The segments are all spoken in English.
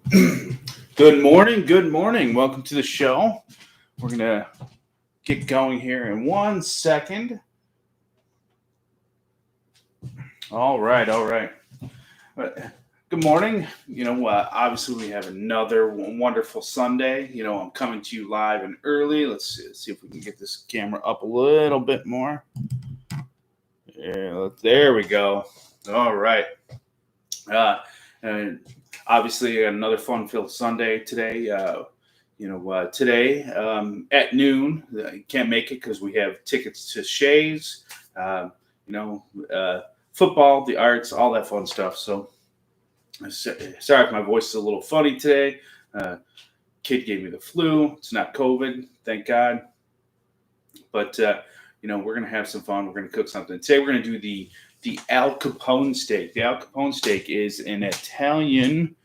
Good morning. Good morning. Welcome to the show. We're going to get going here in 1 second. All right. All right. Uh, Good morning. Obviously, we have another wonderful Sunday. I'm coming to you live and early. Let's see if we can get this camera up a little bit more. Yeah, there we go. All right. And obviously, another fun-filled Sunday today. Today at noon, can't make it because we have tickets to Shays, uh, you know, uh, football, the arts, all that fun stuff. So, sorry if my voice is a little funny today. Uh, Kid gave me the flu. It's not COVID, thank God. But we're gonna have some fun. We're gonna cook something today. We're gonna do the Al Capone steak. The Al Capone steak is an Italian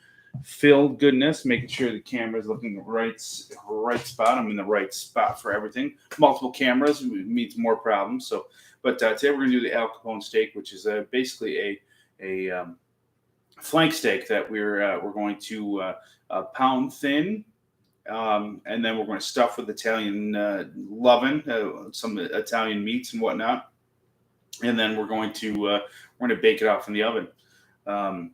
filled goodness, making sure the camera is looking right spot. I'm in the right spot for everything. Multiple cameras means more problems. So, but today we're gonna do the Al Capone steak, which is basically a flank steak that we're going to pound thin. And then we're going to stuff with Italian loving, some Italian meats and whatnot, and then we're going to bake it off in the oven. Um,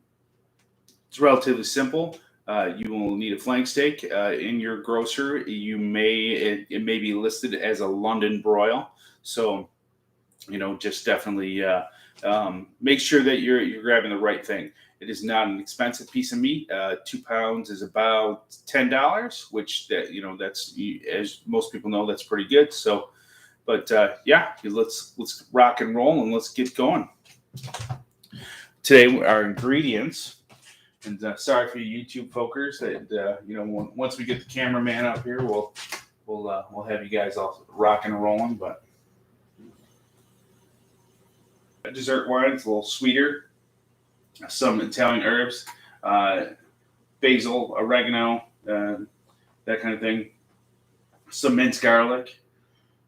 it's relatively simple. You will need a flank steak in your grocer. It may be listed as a London broil, so just definitely make sure that you're grabbing the right thing. It is not an expensive piece of meat. 2 pounds is about $10, which that's, as most people know, that's pretty good. So, but yeah, let's rock and roll and let's get going. Today, our ingredients. And sorry for you YouTube folkers that once we get the cameraman up here, we'll have you guys all rocking and rolling. But a dessert wine, it's a little sweeter. Some Italian herbs, basil, oregano, that kind of thing. Some minced garlic,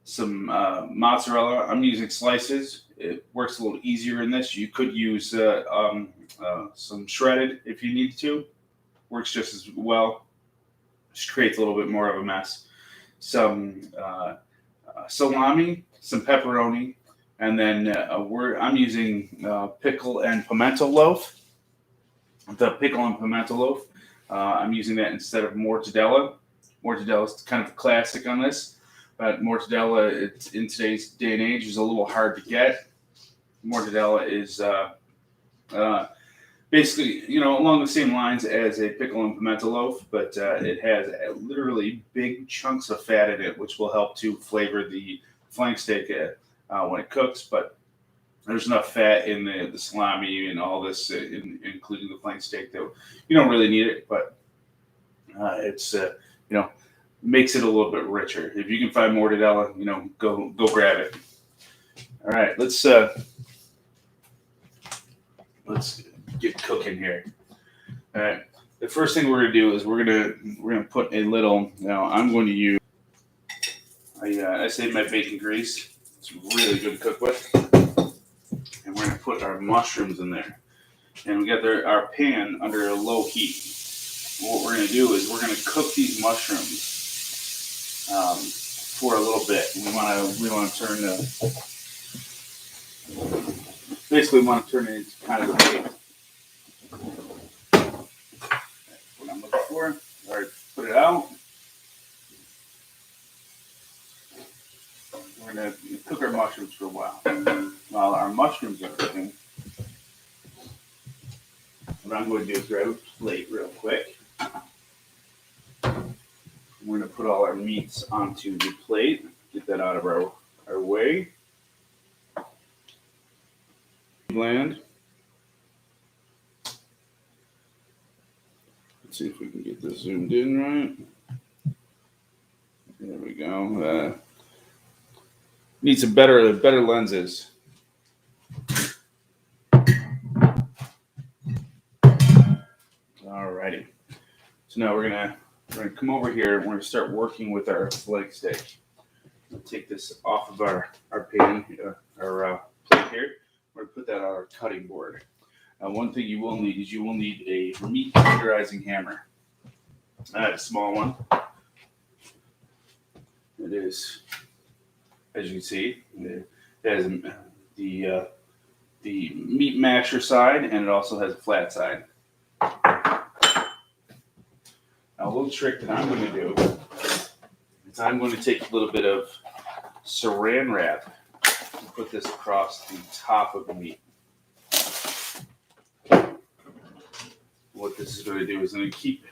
some mozzarella. I'm using slices. It works a little easier in this. You could use some shredded if you need to. Works just as well. Just creates a little bit more of a mess. Some salami, some pepperoni, and then I'm using pickle and pimento loaf. The pickle and pimento loaf, I'm using that instead of mortadella. Mortadella is kind of a classic on this, but mortadella, in today's day and age, is a little hard to get. Mortadella is basically, along the same lines as a pickle and pimento loaf, but it has literally big chunks of fat in it, which will help to flavor the flank steak when it cooks. But there's enough fat in the salami and all this, including the flank steak, that you don't really need it, but it's makes it a little bit richer. If you can find mortadella, go grab it. All right, let's get cooking here. All right, the first thing we're gonna do is we're gonna put a little. Now I'm going to use. I saved my bacon grease. It's really good to cook with. And we're going to put our mushrooms in there. And we got our pan under a low heat. What we're going to do is we're going to cook these mushrooms for a little bit. We want to turn basically we want to turn it into kind of a paste. What I'm looking for. All right, put it out. We're going to cook our mushrooms for a while. While our mushrooms are cooking, what I'm going to do is grab a plate real quick. We're going to put all our meats onto the plate, get that out of our way. Land. Let's see if we can get this zoomed in right. There we go. Need some better lenses. Alrighty. So now we're gonna come over here and we're gonna start working with our flank steak. I'll take this off of our pan, our plate here. We're gonna put that on our cutting board. One thing you will need is a meat tenderizing hammer. I have a small one. It is, as you can see, it has the meat masher side, and it also has a flat side. Now, a little trick that I'm going to do is I'm going to take a little bit of saran wrap and put this across the top of the meat. What this is going to do is going to keep,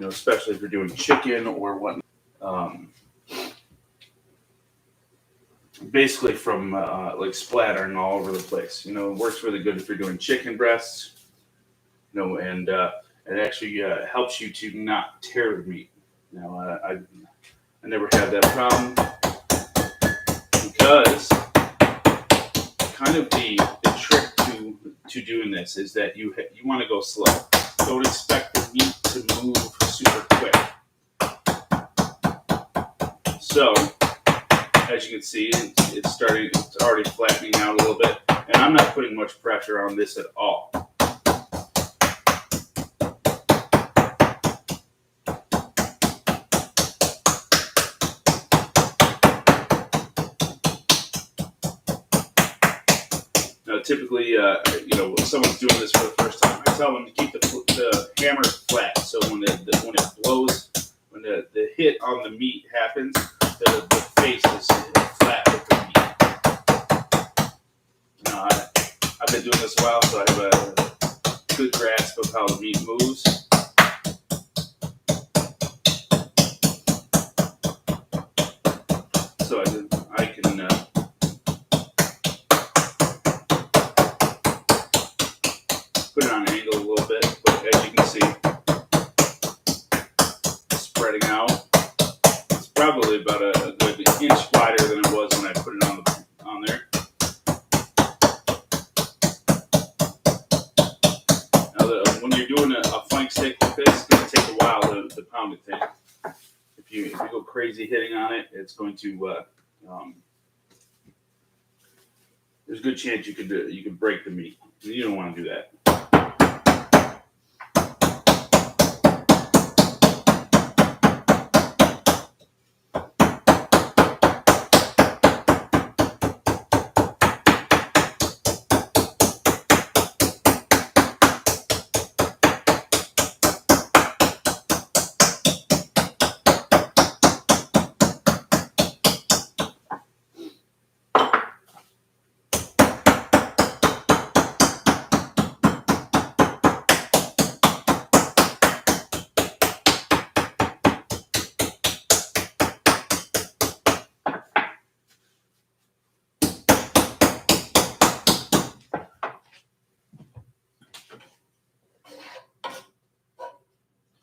especially if you're doing chicken or whatnot, basically from like splattering all over the place. It works really good if you're doing chicken breasts, and it actually helps you to not tear the meat. I never had that problem because kind of the trick to doing this is that you want to go slow. Don't expect the meat to move super quick. So, as you can see, it's already flattening out a little bit, and I'm not putting much pressure on this at all. Typically, if someone's doing this for the first time, I tell them to keep the hammer flat. So when it blows, when the hit on the meat happens, the face is flat with the meat. I've been doing this a while, so I have a good grasp of how the meat moves. So I can put it on an angle a little bit, but as you can see, it's spreading out. It's probably about a good inch wider than it was when I put it on there. Now, when you're doing a flank steak like this, it's going to take a while to pound it thin. If you go crazy hitting on it, it's going to there's a good chance you could break the meat. You don't want to do that.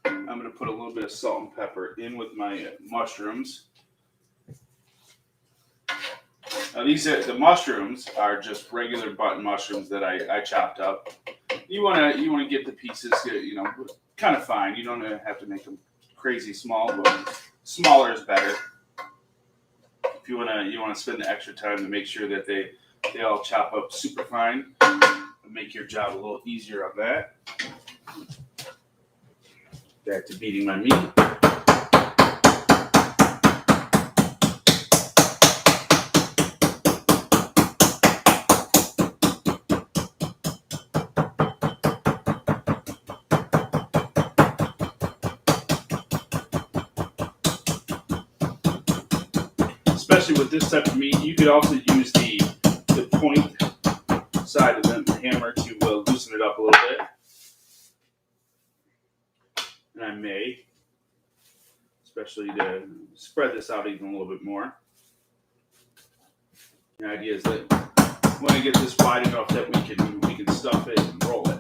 I'm going to put a little bit of salt and pepper in with my mushrooms. Now the mushrooms are just regular button mushrooms that I chopped up. You want to get the pieces, kind of fine. You don't have to make them crazy small, but smaller is better. If you want to spend the extra time to make sure that they all chop up super fine, and make your job a little easier on that. Back to beating my meat. Especially with this type of meat, you could also use the point side of the hammer to loosen it up a little bit. And I may, especially to spread this out even a little bit more. The idea is that when I get this wide enough that we can stuff it and roll it.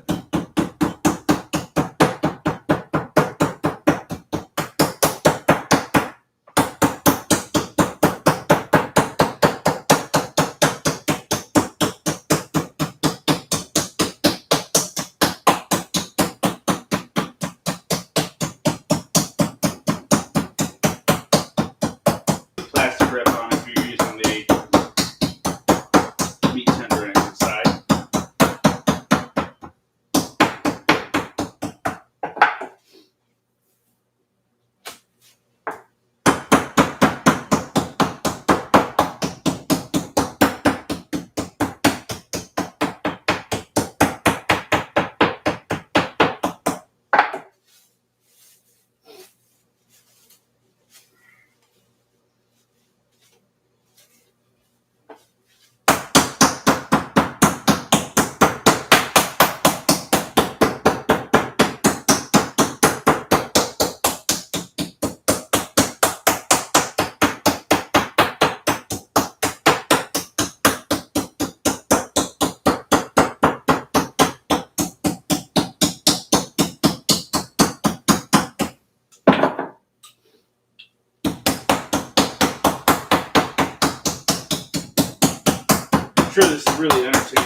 Plastic wrap on if you're using the meat tenderizer side. I'm sure this is really entertaining.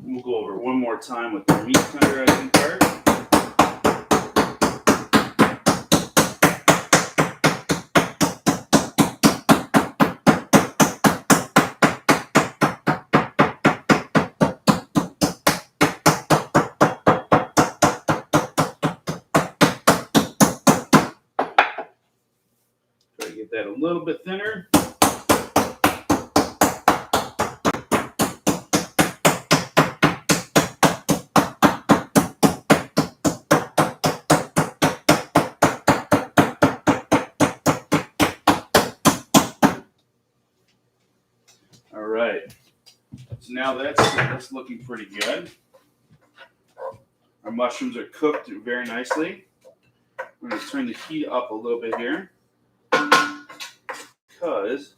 We'll go over it one more time with the meat tenderizing part. Try to get that a little bit thinner. All right, so now that's looking pretty good. Our mushrooms are cooked very nicely. We're going to turn the heat up a little bit here because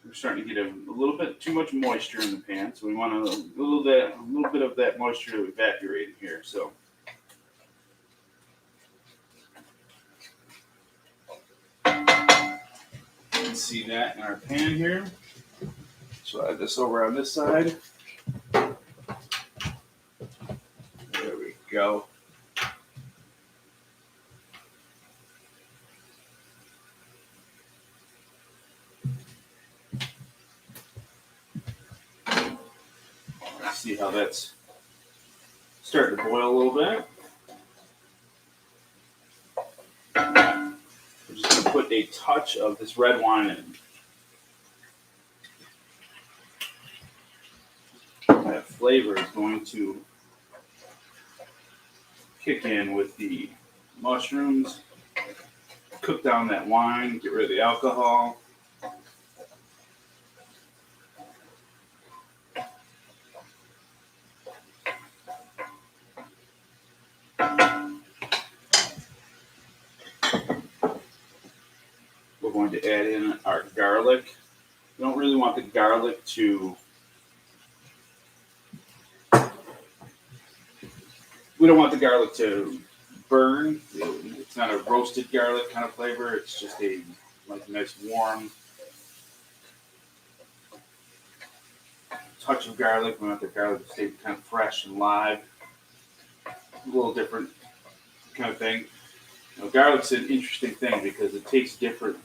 we're starting to get a little bit too much moisture in the pan. So we want a little bit of that moisture to evaporate here. So you can see that in our pan here. So add this over on this side. There we go. Let's see how that's starting to boil a little bit. We're just going to put a touch of this red wine in. That flavor is going to kick in with the mushrooms, cook down that wine, get rid of the alcohol. We're going to add in our garlic. We don't really want the garlic to burn. It's not a roasted garlic kind of flavor. It's just a nice warm touch of garlic. We want the garlic to stay kind of fresh and live. A little different kind of thing. Garlic's an interesting thing because it tastes different.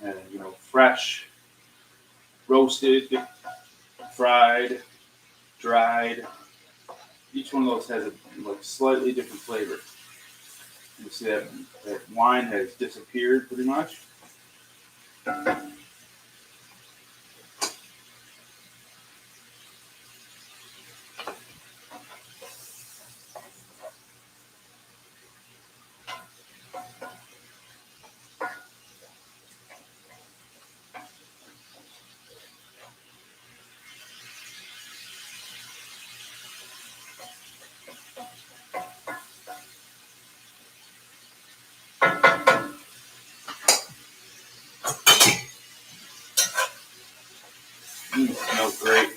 Fresh, roasted, fried, dried. Each one of those has a slightly different flavor. You see that wine has disappeared pretty much. Smells great.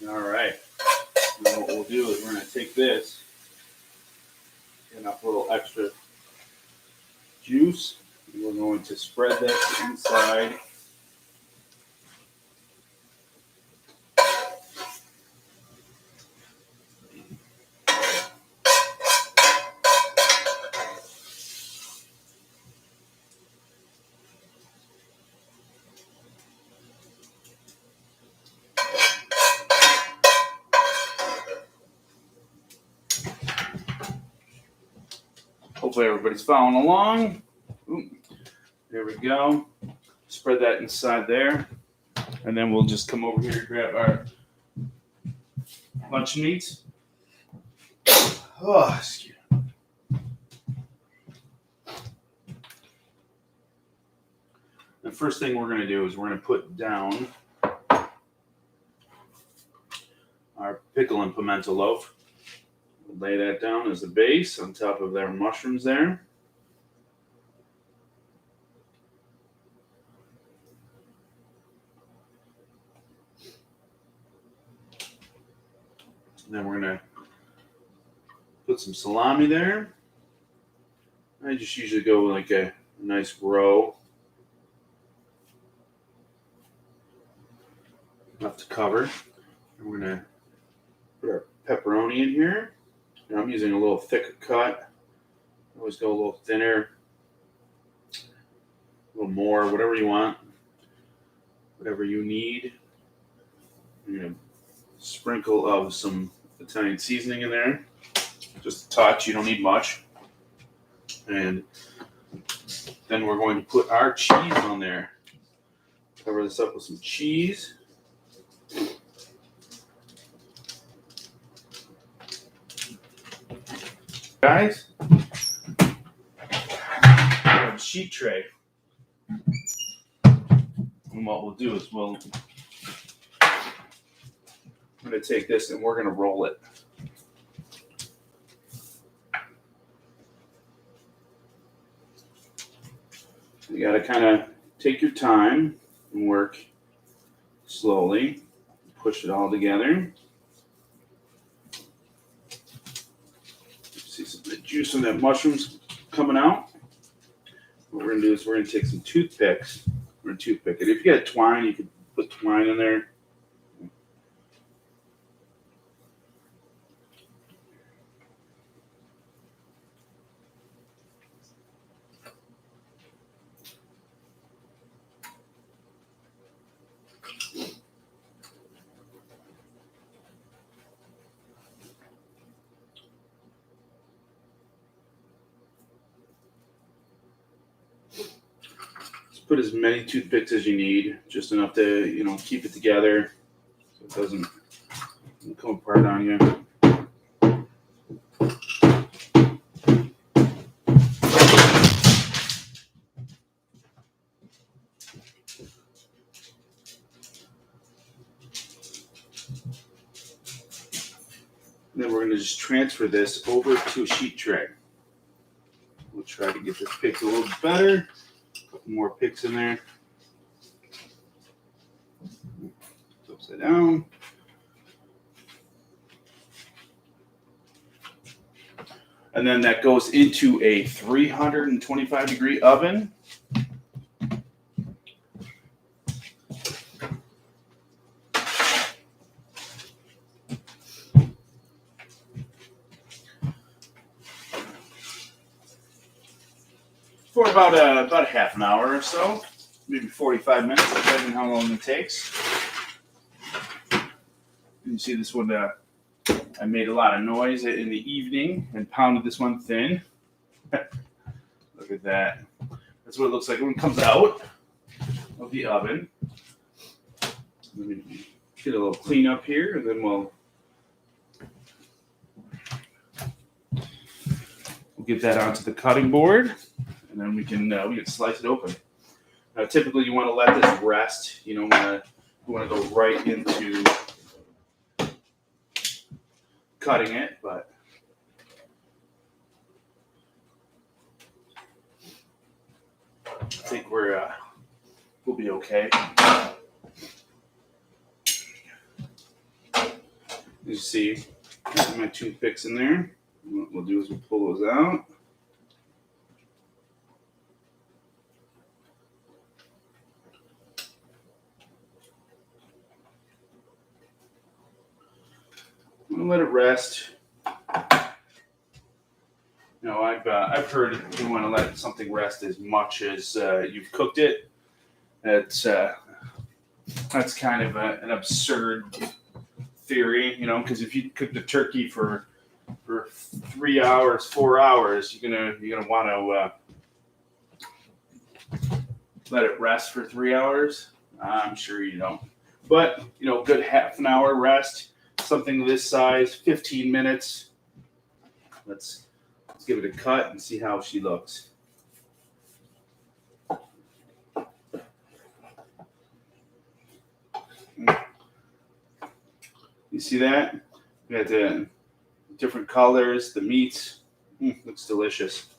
All right. Now what we'll do is we're going to take this, get enough little extra juice, and we're going to spread this inside. Hopefully everybody's following along. Ooh, there we go. Spread that inside there. And then we'll just come over here and grab our lunch meats. Oh, excuse me. The first thing we're going to do is we're going to put down our pickle and pimento loaf. We'll lay that down as the base on top of their mushrooms there. And then we're going to put some salami there. I just usually go like a nice row. Enough to cover. And we're going to put our pepperoni in here. And I'm using a little thicker cut. I always go a little thinner, a little more, whatever you want, whatever you need. I'm going to sprinkle of some Italian seasoning in there. Just a touch, you don't need much. And then we're going to put our cheese on there. Cover this up with some cheese. Guys, we have a sheet tray. And what we'll do is I'm going to take this and we're going to roll it. You got to kind of take your time and work slowly. Push it all together. See some of the juice on that mushroom's coming out. What we're going to do is we're going to take some toothpicks. We're going to toothpick it. If you got twine, you could put twine in there. Put as many toothpicks as you need, just enough to, keep it together so it doesn't come apart on you. And then we're going to just transfer this over to a sheet tray. We'll try to get this picked a little better. More picks in there. Upside down. And then that goes into a 325-degree oven. For about a half an hour or so, maybe 45 minutes, depending on how long it takes. You can see this one, I made a lot of noise in the evening and pounded this one thin. Look at that. That's what it looks like when it comes out of the oven. Let me get a little cleanup here, and then we'll get that onto the cutting board. And then we can slice it open. Now, typically, you want to let this rest. You don't want to go right into cutting it, but I think we'll be okay. You see, my toothpicks in there. What we'll do is we'll pull those out. Let it rest. I've heard you want to let something rest as much as you've cooked it. That's kind of an absurd theory, because if you cook the turkey for for 3 hours, 4 hours, you're gonna want to let it rest for 3 hours. I'm sure you don't, but good half an hour rest, something this size, 15 minutes. Let's give it a cut and see how she looks. You see that? We got the different colors, the meats. Looks delicious.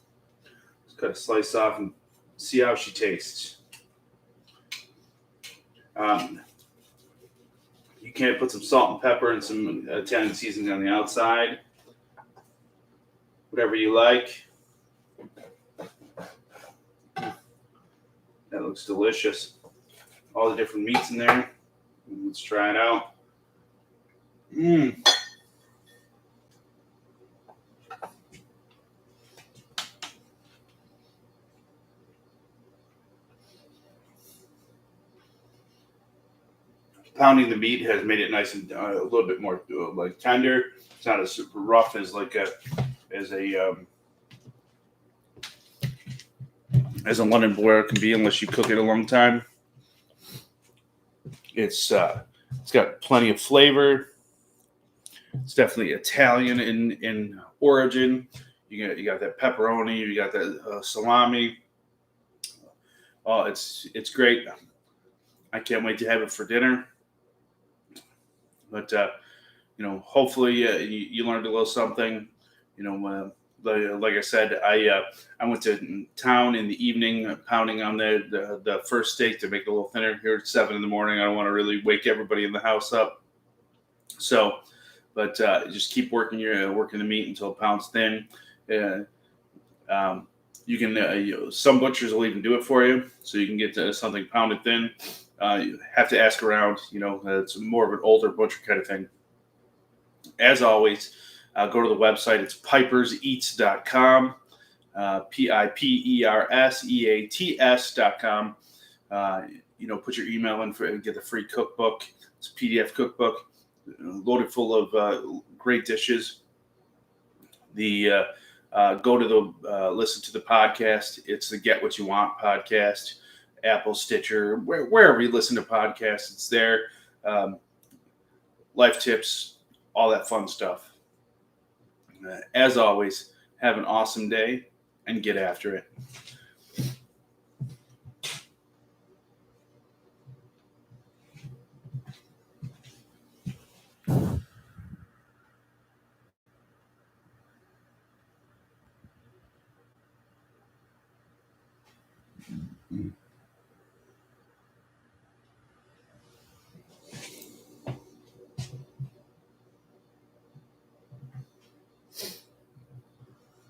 Let's cut a slice off and see how she tastes. You can put some salt and pepper and some Italian seasoning on the outside. Whatever you like. That looks delicious. All the different meats in there. Let's try it out. Pounding the meat has made it nice and a little bit more like tender. It's not as super rough as as a London broiler can be unless you cook it a long time. It's got plenty of flavor. It's definitely Italian in origin. You got that pepperoni. You got that salami. Oh, it's great. I can't wait to have it for dinner. But hopefully you learned a little something. Like I said, I went to town in the evening, pounding on the first steak to make it a little thinner. Here at 7 a.m. I don't want to really wake everybody in the house up. So, but just keep working the meat until it pounds thin. You can some butchers will even do it for you, so you can get something pounded thin. You have to ask around. It's more of an older butcher kind of thing. As always, go to the website. It's piperseats.com, piperseats.com. Put your email in and get the free cookbook. It's a PDF cookbook loaded full of great dishes. Go to the listen to the podcast. It's the Get What You Want podcast. Apple, Stitcher, wherever you listen to podcasts, it's there. Life tips, all that fun stuff. As always, have an awesome day and get after it.